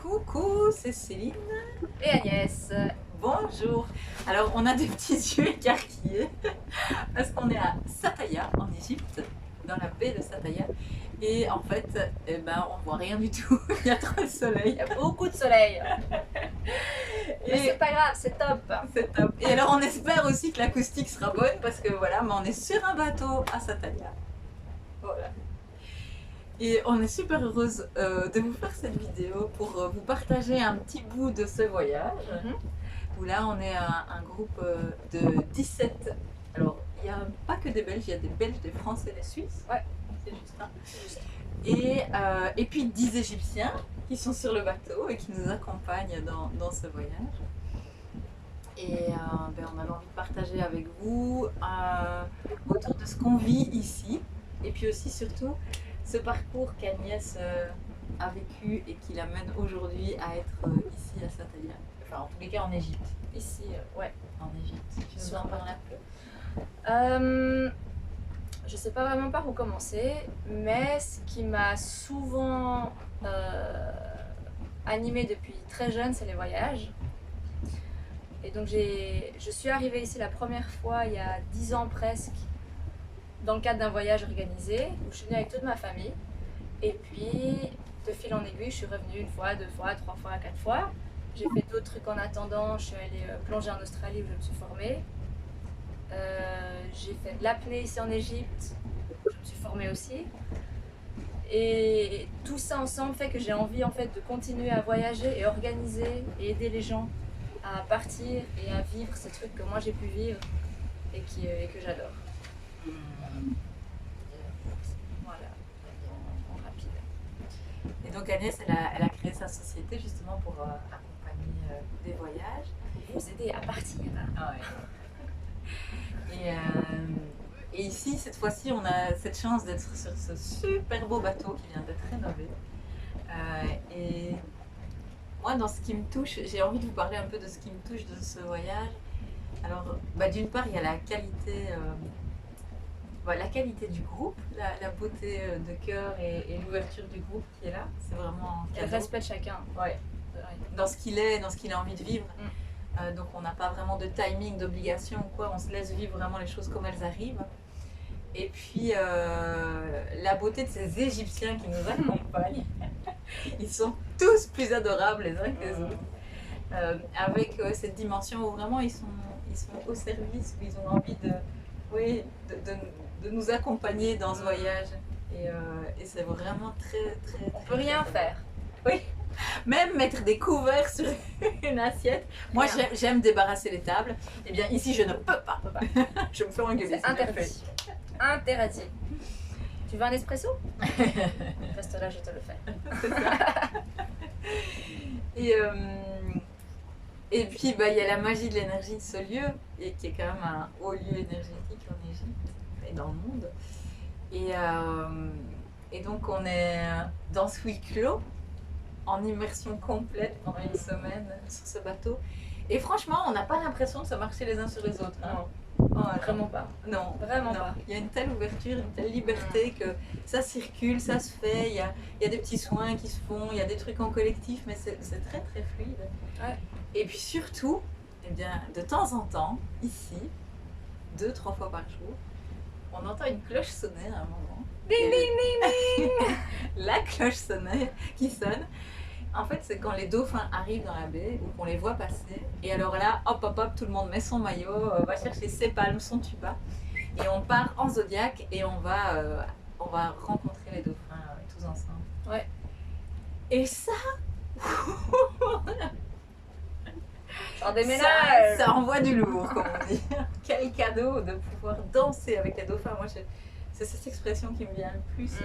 Coucou, c'est Céline. Et Agnès. Bonjour. Alors, on a des petits yeux écarquillés parce qu'on est à Sathaya, en Égypte, dans la baie de Sathaya. Et en fait, on voit rien du tout. Il y a trop de soleil. Il y a beaucoup de soleil. Mais Et c'est pas grave, c'est top. c'est top. Et alors, on espère aussi que l'acoustique sera bonne parce que voilà, mais on est sur un bateau à Sathaya. Voilà. Et on est super heureuse de vous faire cette vidéo pour vous partager un petit bout de ce voyage. Où là, on est un groupe de 17. Alors, il n'y a pas que des Belges, il y a des Belges, des Français, des Suisses. Ouais, c'est juste ça. Et puis 10 Égyptiens qui sont sur le bateau et qui nous accompagnent dans ce voyage. Et on a envie de partager avec vous autour de ce qu'on vit ici. Et puis aussi, surtout, ce parcours qu'Agnès a vécu et qui l'amène aujourd'hui à être ici à Sathaya. Enfin, en tous les cas, en Égypte. Ici, ouais. En Égypte. Tu nous en parles un peu Je sais pas vraiment par où commencer, mais ce qui m'a souvent animée depuis très jeune, c'est les voyages. Et donc je suis arrivée ici la première fois il y a 10 ans presque, dans le cadre d'un voyage organisé, où je suis venue avec toute ma famille. Et puis, de fil en aiguille, je suis revenue une fois, deux fois, trois fois, quatre fois. J'ai fait d'autres trucs en attendant. Je suis allée plonger en Australie où je me suis formée. J'ai fait de l'apnée ici en Égypte. Je me suis formée aussi. Et tout ça ensemble fait que j'ai envie en fait de continuer à voyager et organiser et aider les gens à partir et à vivre ces trucs que moi j'ai pu vivre et que j'adore. Voilà, en rapide. Et donc Agnès, elle a créé sa société justement pour accompagner des voyages. Vous aider à partir. Ah ouais. Et ici, cette fois-ci, on a cette chance d'être sur ce super beau bateau qui vient d'être rénové. Et moi, dans ce qui me touche, j'ai envie de vous parler un peu de ce qui me touche de ce voyage. Alors, d'une part, il y a la qualité du groupe, la beauté de cœur et l'ouverture du groupe qui est là. C'est vraiment Et le respect de chacun. Ouais. Dans ce qu'il a envie de vivre. Donc on n'a pas vraiment de timing, d'obligation ou quoi, on se laisse vivre vraiment les choses comme elles arrivent. Et puis la beauté de ces Égyptiens qui nous accompagnent, ils sont tous plus adorables les uns que les autres. Avec cette dimension où vraiment ils sont au service, où ils ont envie de nous accompagner dans ce voyage. Et c'est vraiment très, très, très... On peut rien faire. Oui. Même mettre des couverts sur une assiette. Moi, j'aime débarrasser les tables. Eh bien, ici, je ne peux pas. Je me fais engueuler. C'est interdit. Interdit. Tu veux un espresso? Reste là, je te le fais. Et puis, il y a la magie de l'énergie de ce lieu, et qui est quand même un haut lieu énergétique en Égypte et dans le monde. Et donc, on est dans ce huis clos, en immersion complète pendant une semaine sur ce bateau. Et franchement, on n'a pas l'impression de se marcher les uns sur les autres. Hein. Non, vraiment pas. Non, vraiment pas. Il y a une telle ouverture, une telle liberté que ça circule, ça se fait. Il y a des petits soins qui se font, il y a des trucs en collectif, mais c'est très très fluide. Ouais. Et puis surtout, de temps en temps, ici, 2-3 fois par jour, on entend une cloche sonner à un moment. Ding, ding, ding, ding. La cloche qui sonne. En fait, c'est quand les dauphins arrivent dans la baie ou qu'on les voit passer. Et alors là, hop, hop, hop, tout le monde met son maillot, va chercher ses palmes, son tuba. Et on part en zodiaque et on va rencontrer les dauphins tous ensemble. Ouais. Et ça, genre des ménages. Ça envoie du lourd, comme on dit. Quel cadeau de pouvoir danser avec les dauphins. Moi, c'est cette expression qui me vient le plus.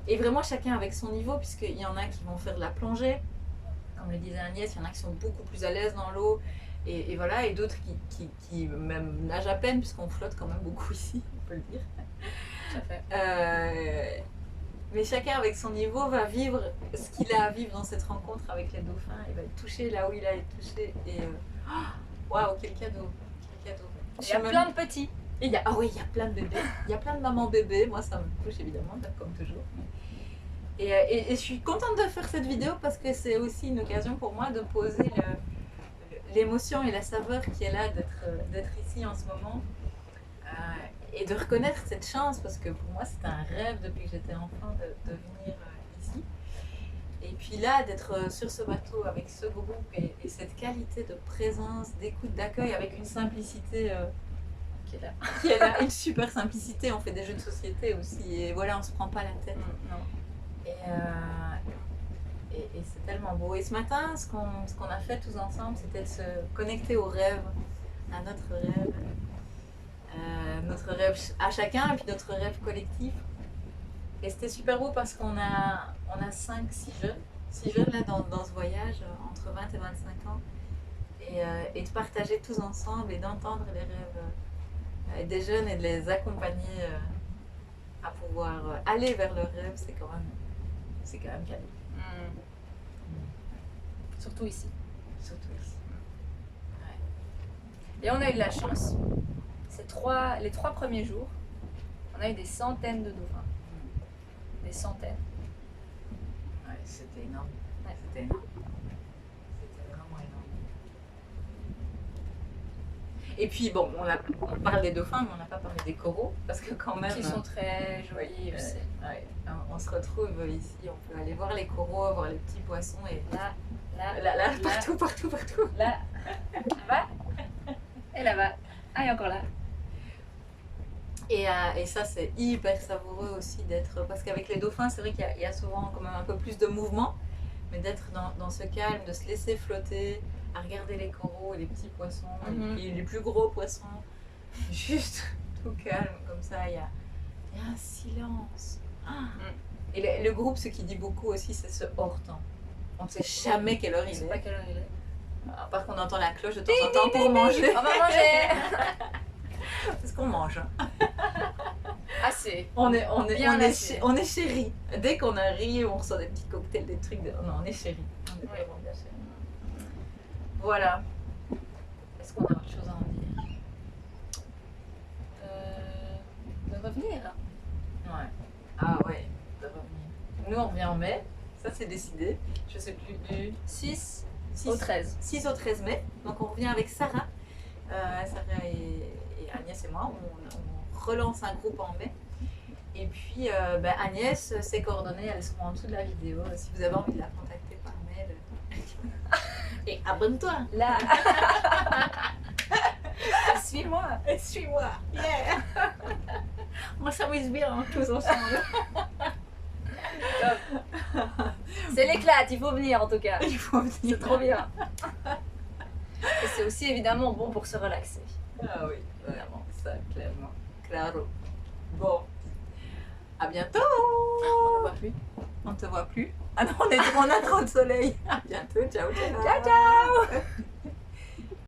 Et vraiment chacun avec son niveau, puisqu'il y en a qui vont faire de la plongée, comme le disait Agnès, il y en a qui sont beaucoup plus à l'aise dans l'eau, et voilà, et d'autres qui même nagent à peine, puisqu'on flotte quand même beaucoup ici, on peut le dire. Tout à fait. Mais chacun avec son niveau va vivre ce qu'il a à vivre dans cette rencontre avec les dauphins, il va être touché là où il a été touché, et waouh, quel cadeau, quel cadeau. Il y a plein de petits. Et il y a plein de bébés, il y a plein de mamans bébés, moi ça me touche évidemment, comme toujours. Et je suis contente de faire cette vidéo parce que c'est aussi une occasion pour moi de poser l'émotion et la saveur qui est là d'être ici en ce moment. Et de reconnaître cette chance parce que pour moi c'était un rêve depuis que j'étais enfant de venir ici. Et puis là, d'être sur ce bateau avec ce groupe et cette qualité de présence, d'écoute, d'accueil avec une simplicité Qui est là. qui est là, une super simplicité. On fait des jeux de société aussi et voilà, on se prend pas la tête. Non. Et c'est tellement beau. Et ce matin, ce qu'on a fait tous ensemble, c'était de se connecter au rêve, à notre rêve à chacun et puis notre rêve collectif. Et c'était super beau parce qu'on a 6 jeunes là dans ce voyage entre 20 et 25 ans. Et de partager tous ensemble et d'entendre les rêves des jeunes et de les accompagner à pouvoir aller vers leurs rêves, c'est quand même cadeau. Surtout ici. Surtout ici. Et on a eu de la chance. Les 3 premiers jours, on a eu des centaines de dauphins. Des centaines. Ouais, c'était énorme. Ouais. C'était énorme. C'était vraiment énorme. Et puis bon, on parle des dauphins, mais on n'a pas parlé des coraux, parce que quand même... Qui sont très jolis aussi. Ouais, on se retrouve ici, on peut aller voir les coraux, voir les petits poissons, et Là, partout. là, là-bas, et là-bas. Ah, et encore là. Et ça, c'est hyper savoureux aussi d'être... Parce qu'avec les dauphins, c'est vrai qu'il y a souvent quand même un peu plus de mouvement, mais d'être dans ce calme, de se laisser flotter, à regarder les coraux et les petits poissons, et les plus gros poissons, juste tout calme, comme ça, il y a un silence. Et le groupe, ce qui dit beaucoup aussi, c'est ce hors-temps. On ne sait jamais quelle heure Je il sais est. pas quelle heure il est. À part qu'on entend la cloche de temps en temps pour manger. On va manger. Parce qu'on mange. Assez. On est chéris. Dès qu'on arrive, on reçoit des petits cocktails, des trucs. Non, on est chéris. On est vraiment bien chéris. Voilà. Est-ce qu'on a autre chose à en dire? De revenir. Ouais. Ah ouais, de revenir. Nous, on revient en mai. Ça, c'est décidé. Je sais plus du 6 au 13. 6 au 13 mai. Donc, on revient avec Sarah. Sarah et Agnès et moi. On relance un groupe en mai. Et puis, Agnès, ses coordonnées, elles seront en dessous de la vidéo. Si vous avez envie de la contacter par mail. Et abonne-toi. Là. Suis-moi. Suis-moi. Yeah. On s'amuse bien tous ensemble. C'est l'éclate, il faut venir en tout cas. Il faut venir. C'est trop bien. Et c'est aussi évidemment bon pour se relaxer. Ah oui, vraiment, ça, clairement. Claro. Bon. À bientôt. On ne voit plus. On ne te voit plus. Ah non, on a trop de soleil. À bientôt. Ciao, ciao. Ciao, ciao.